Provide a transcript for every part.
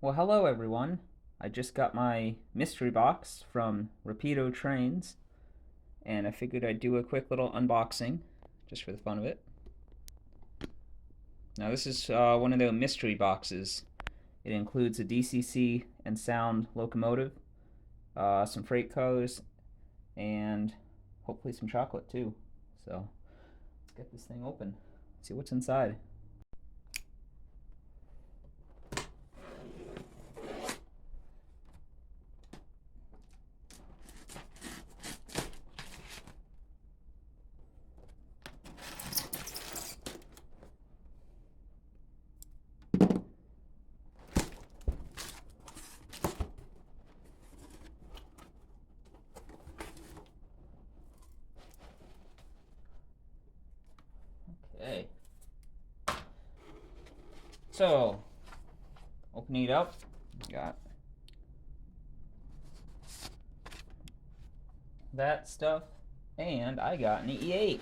Well, hello everyone. I just got my mystery box from Rapido Trains, and I figured I'd do a quick little unboxing just for the fun of it. Now, this is one of the mystery boxes. It includes a DCC and sound locomotive, some freight cars, and hopefully some chocolate too. So, let's get this thing open, see what's inside. Okay. So, opening it up, got that stuff, and I got an E8.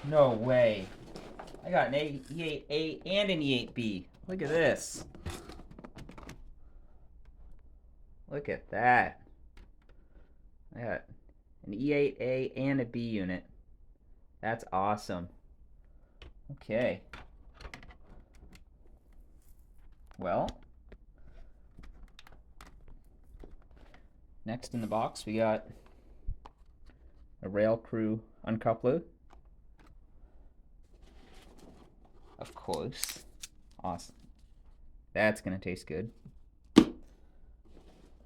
No way. I got an E8A and an E8B. Look at this. Look at that. I got an E8A and a B unit. That's awesome. Okay. Well, next in the box we got a rail crew uncoupler. Of course. Awesome. That's gonna taste good.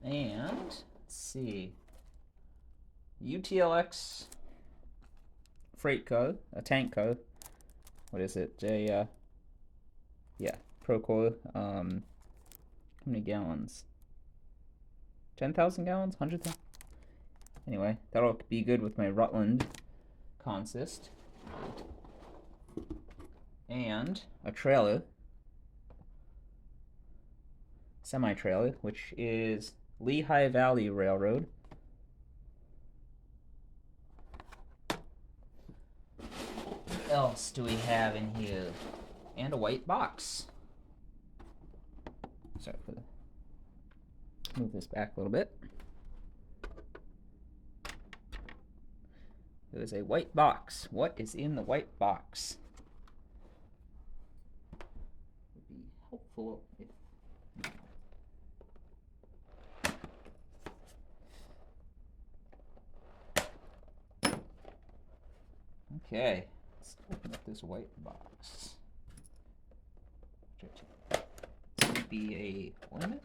And let's see. UTLX freight car, a tank car. What is it? Yeah, Procore. How many gallons? 10,000 gallons? 100,000? Anyway, that'll be good with my Rutland consist. And a trailer, semi-trailer, which is Lehigh Valley Railroad. What else do we have in here? And a white box. Sorry for the... Move this back a little bit. There's a white box. What is in the white box? Would be helpful if... Okay, let's open up this white box. Could be a ornament?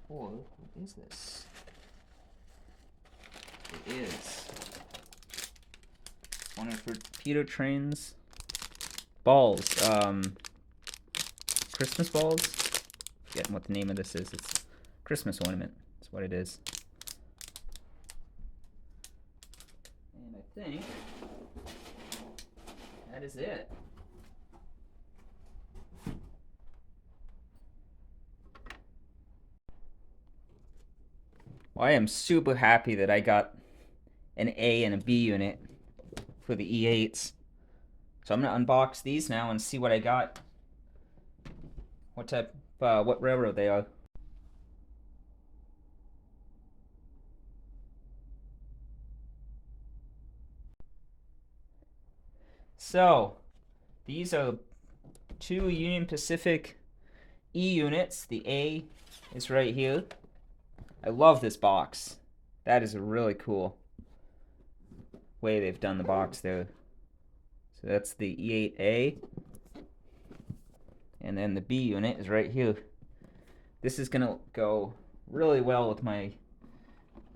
Or what is this? It is one of Rapido Trains balls. Christmas balls? Forgetting what the name of this is. It's Christmas ornament. That's what it is. And I think that is it. Well, I am super happy that I got an A and a B unit for the E8s. So I'm gonna unbox these now and see what I got. What type, what railroad they are. So, these are two Union Pacific E units. The A is right here. I love this box. That is a really cool way they've done the box there. So that's the E8A. And then the B unit is right here. This is gonna go really well with my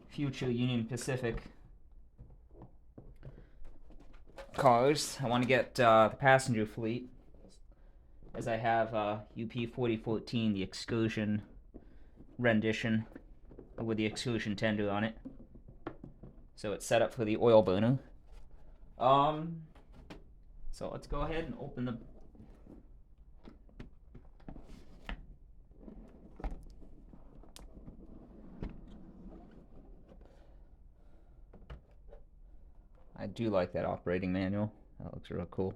future Union Pacific cars. I want to get the passenger fleet, as I have UP 4014, the excursion rendition with the excursion tender on it. So it's set up for the oil burner. So let's go ahead and open the... I do like that operating manual. That looks real cool.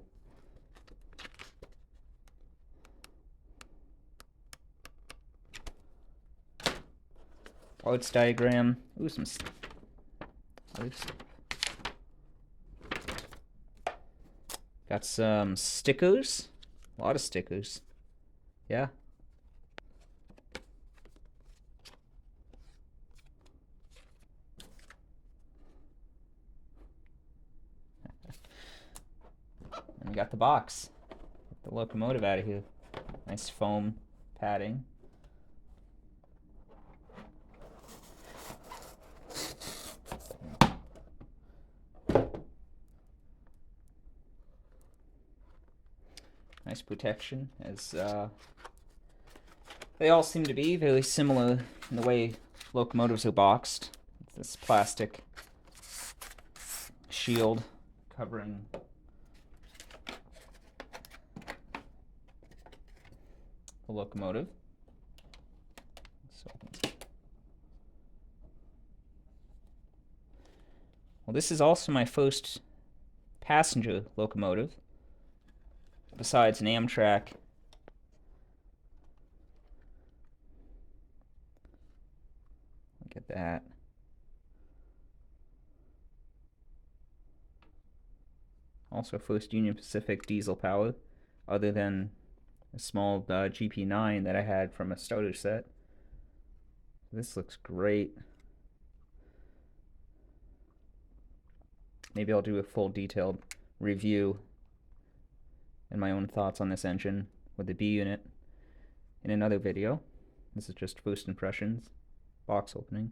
parts diagram. Ooh, some other stuff. Got some stickers. A lot of stickers. Yeah. And we got the box. Get the locomotive out of here. Nice foam padding. Nice protection, as they all seem to be very similar in the way locomotives are boxed. This plastic shield covering the locomotive. Well, this is also my first passenger locomotive, besides an Amtrak. Look at that. Also first Union Pacific diesel power, other than a small GP9 that I had from a starter set. This looks great. Maybe I'll do a full detailed review and my own thoughts on this engine with the B unit in another video. This is just first impressions, box opening.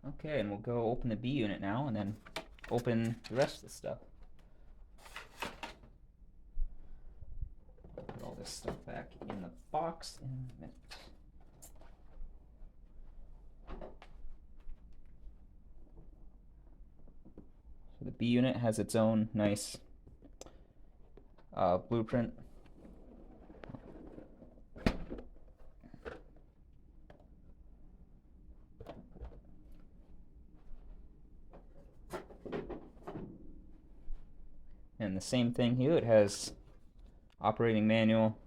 Okay, and we'll go open the B unit now and then open the rest of the stuff. Put all this stuff back in the box in a minute. So the B unit has its own nice blueprint. And the same thing here, it has operating manual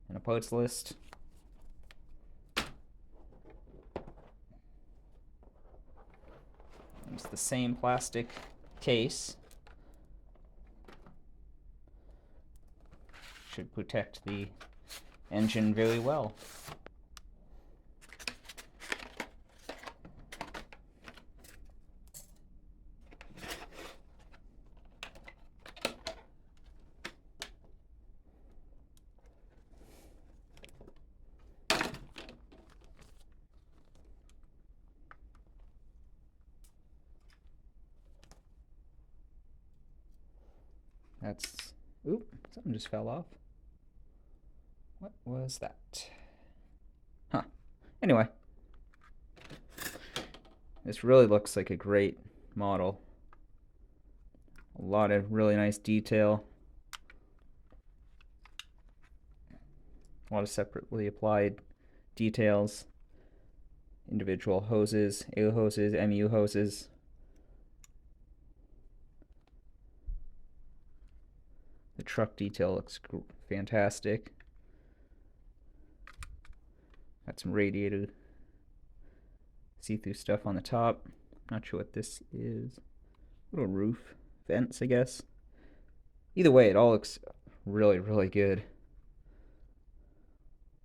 and a parts list. It's the same plastic case. Should protect the engine very well. That's, oop, something just fell off. What was that? Huh. Anyway. This really looks like a great model. A lot of really nice detail. A lot of separately applied details. Individual hoses, air hoses, MU hoses. The truck detail looks fantastic. Got some radiator see-through stuff on the top. Not sure what this is. Little roof vents, I guess. Either way, it all looks really, really good.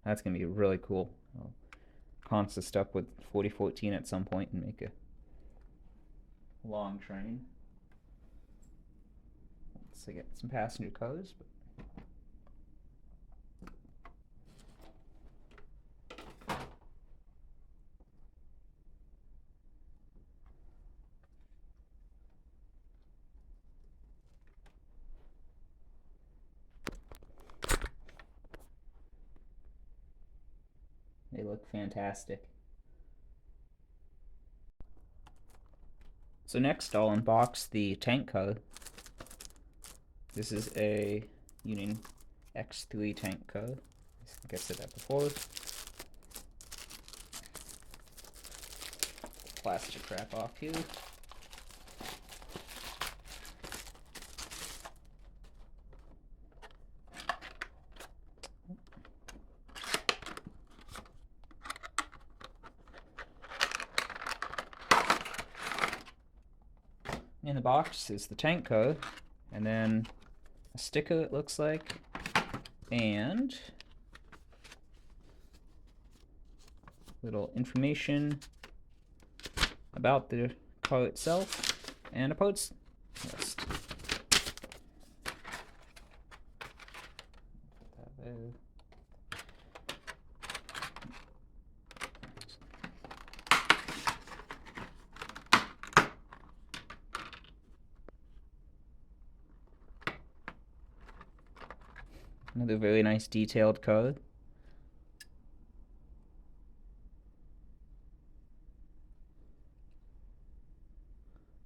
That's gonna be really cool. I'll const this stuff with 4014 at some point and make a long train. Let's get some passenger cars. They look fantastic. So next I'll unbox the tank car. This is a Union X3 tank car. I think I said that before. Plastic wrap off here. In the box is the tank code, and then a sticker, it looks like, and little information about the car itself, and a parts list. Another very nice detailed code.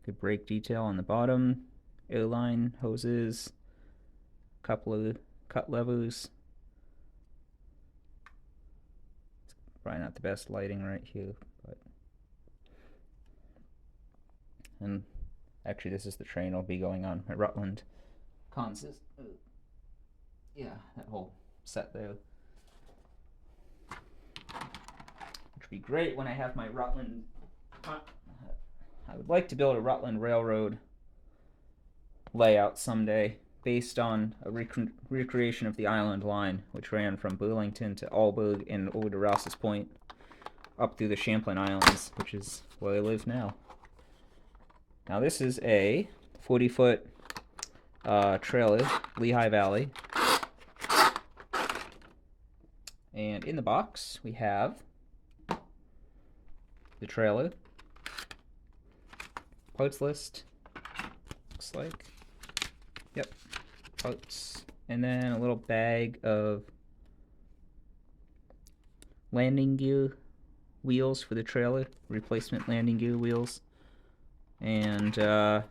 Good brake detail on the bottom, airline hoses, a couple of cut levers. Probably not the best lighting right here, but and actually this is the train I'll be going on, my Rutland consist. Yeah, that whole set there. Which would be great when I have my Rutland. I would like to build a Rutland Railroad layout someday based on a recreation of the Island Line, which ran from Burlington to Alburgh and over to Rouse's Point up through the Champlain Islands, which is where I live now. Now this is a 40-foot trailer, Lehigh Valley. And in the box we have the trailer, parts list, looks like, yep, parts, and then a little bag of landing gear wheels for the trailer, replacement landing gear wheels, and I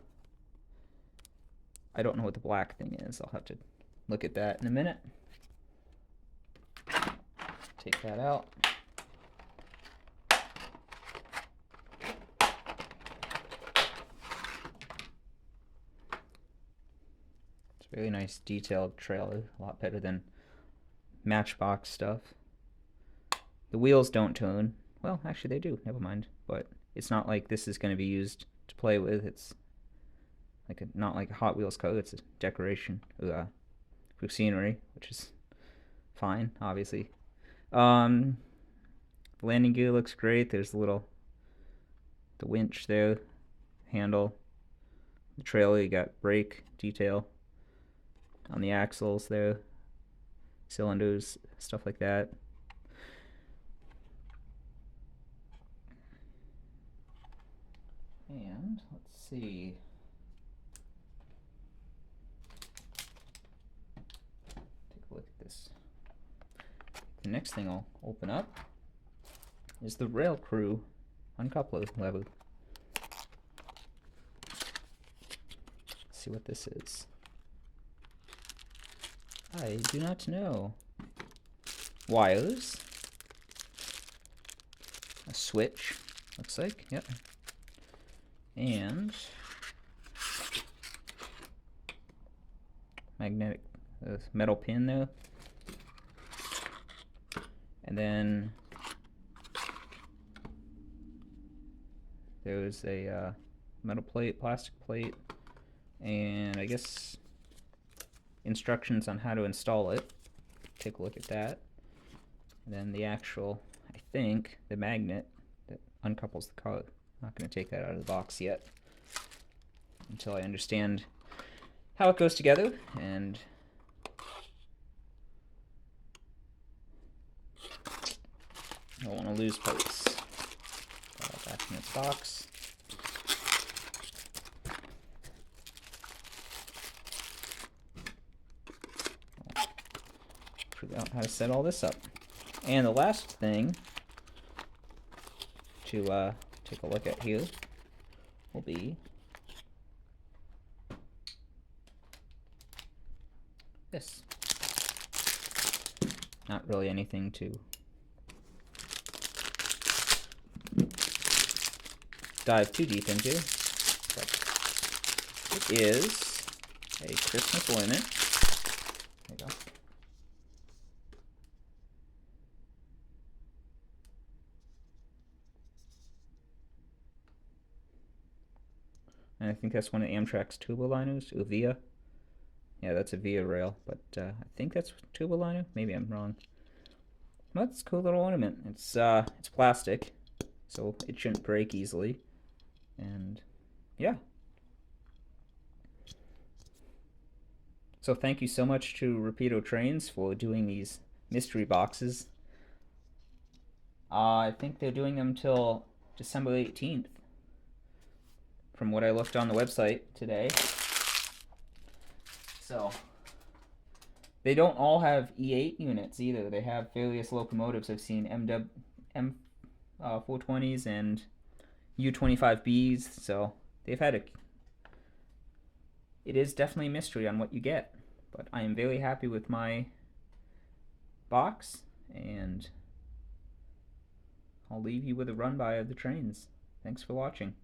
don't know what the black thing is. I'll have to look at that in a minute. Take that out. It's a really nice detailed trailer, a lot better than Matchbox stuff. The wheels don't turn. Well, actually they do, never mind. But it's not like this is going to be used to play with. It's like not like a Hot Wheels car, it's a decoration for scenery, which is fine, obviously. The landing gear looks great. There's the winch there, handle. The trailer, you got brake detail on the axles there, cylinders, stuff like that. And let's see. Take a look at this. The next thing I'll open up is the Rail Crew uncoupler lever. Let's see what this is. I do not know. Wires. A switch, looks like, yep. And magnetic metal pin there. And then there's a metal plate, plastic plate, and I guess instructions on how to install it. Take a look at that. And then the actual, I think, the magnet that uncouples the car. I'm not going to take that out of the box yet until I understand how it goes together, and I don't want to lose parts. Put that back in its box. Figure out how to set all this up. And the last thing to take a look at here will be this. Not really anything to dive too deep into, but it is a Christmas ornament. There you go. And I think that's one of Amtrak's Tubuliners, or Via. Yeah, that's a Via rail, but I think that's Tubuliner. Maybe I'm wrong. Well, that's a cool little ornament. It's plastic, so it shouldn't break easily. And yeah. So thank you so much to Rapido Trains for doing these mystery boxes. I think they're doing them till December 18th, from what I looked on the website today. So they don't all have E8 units either. They have various locomotives. I've seen M420s and U25Bs. So they've had a. It is definitely a mystery on what you get, but I am very happy with my box, and I'll leave you with a run by of the trains. Thanks for watching.